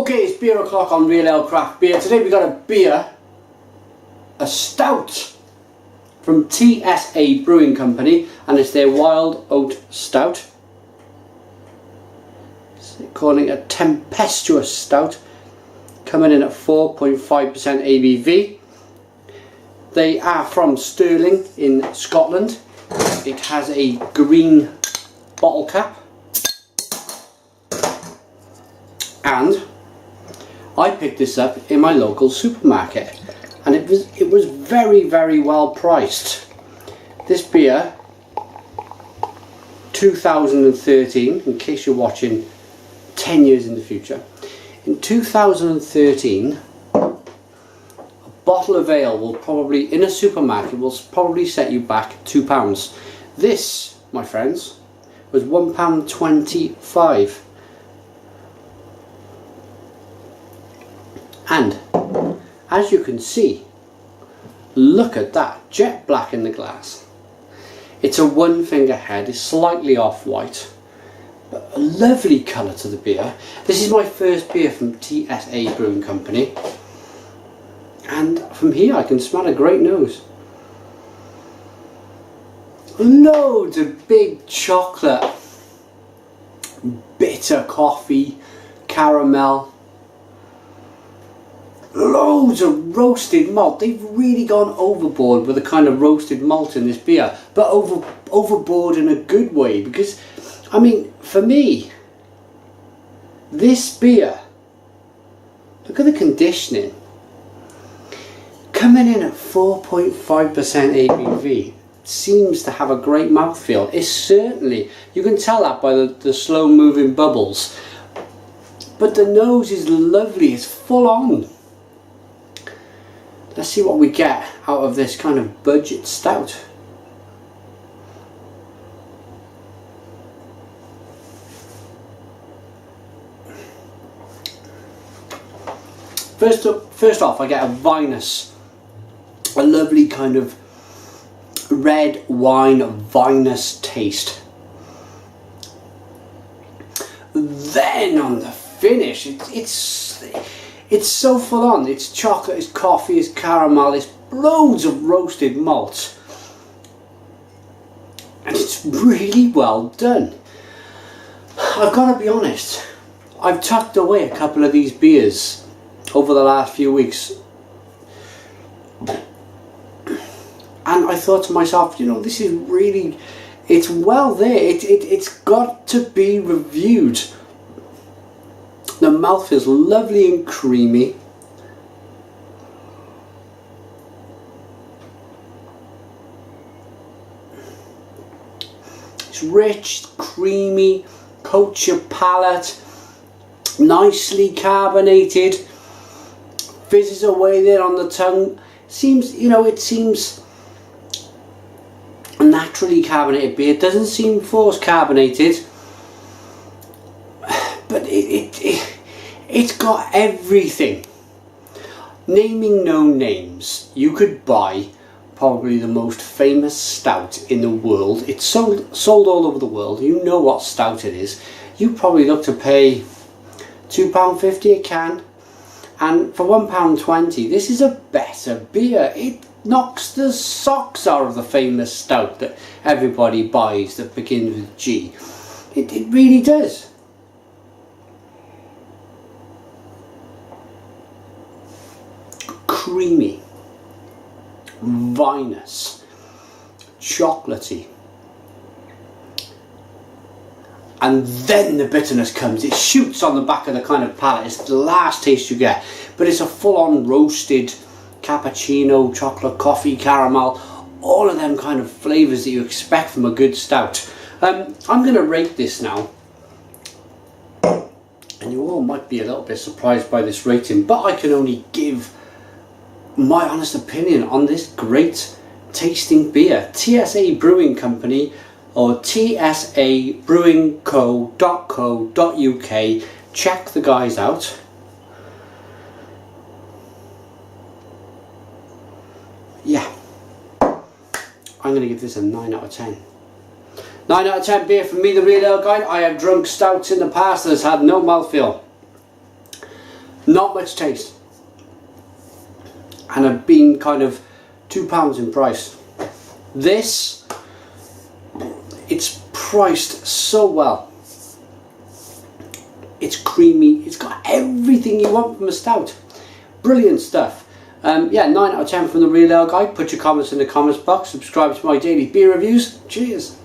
Okay, it's beer o'clock on Real Ale Craft Beer. Today we got a beer, a stout from TSA Brewing Company, and it's their Wild Oat Stout. They're calling it a tempestuous stout, coming in at 4.5% ABV. They are from Stirling in Scotland. It has a green bottle cap, and I picked this up in my local supermarket, and it was very well priced. This beer, 2013, in case you're watching 10 years in the future, in 2013 a bottle of ale will probably, in a supermarket, will probably set you back £2. This, my friends, was £1.25. And as you can see, look at that, jet black in the glass. It's a one finger head, it's slightly off-white, but a lovely colour to the beer. This is my first beer from TSA Brewing Company, and from here I can smell a great nose. Loads of big chocolate, bitter coffee, caramel, loads of roasted malt. They've really gone overboard with the kind of roasted malt in this beer, but overboard in a good way, because I mean, for me, this beer, look at the conditioning, coming in at 4.5% ABV, seems to have a great mouthfeel. It's certainly, you can tell that by the slow moving bubbles, but the nose is lovely, it's full on. Let's see what we get out of this kind of budget stout. First off, I get a vinous, a lovely kind of red wine vinous taste. Then on the finish, it's so full on. It's chocolate, it's coffee, it's caramel, it's loads of roasted malt, and it's really well done. I've got to be honest, I've tucked away a couple of these beers over the last few weeks, and I thought to myself, you know, this is really, it's well there, it's got to be reviewed. The mouth is lovely and creamy. It's rich, creamy, coats your palate, nicely carbonated, fizzes away there on the tongue. Seems, you know, it seems a naturally carbonated beer. It doesn't seem forced carbonated, but it's got everything. Naming no names, you could buy probably the most famous stout in the world. It's sold all over the world. You know what stout it is. You probably look to pay £2.50 a can, and for £1.20 this is a better beer. It knocks the socks out of the famous stout that everybody buys that begins with G. It really does. Creamy, vinous, chocolatey, and then the bitterness comes. It shoots on the back of the kind of palate. It's the last taste you get, but it's a full-on roasted cappuccino, chocolate, coffee, caramel, all of them kind of flavours that you expect from a good stout. I'm going to rate this now, and you all might be a little bit surprised by this rating, but I can only give my honest opinion on this great tasting beer. TSA Brewing Company, or tsabrewingco.co.uk. Check the guys out. Yeah, I'm going to give this a 9 out of 10. 9 out of 10 beer from me, the Real Ale Guide. I have drunk stouts in the past that has had no mouthfeel. Not much taste. And have been kind of £2 in price. This, it's priced so well. It's creamy, it's got everything you want from a stout. Brilliant stuff. Yeah, 9 out of 10 from the Real Ale Guy. Put your comments in the comments box. Subscribe to my daily beer reviews. Cheers.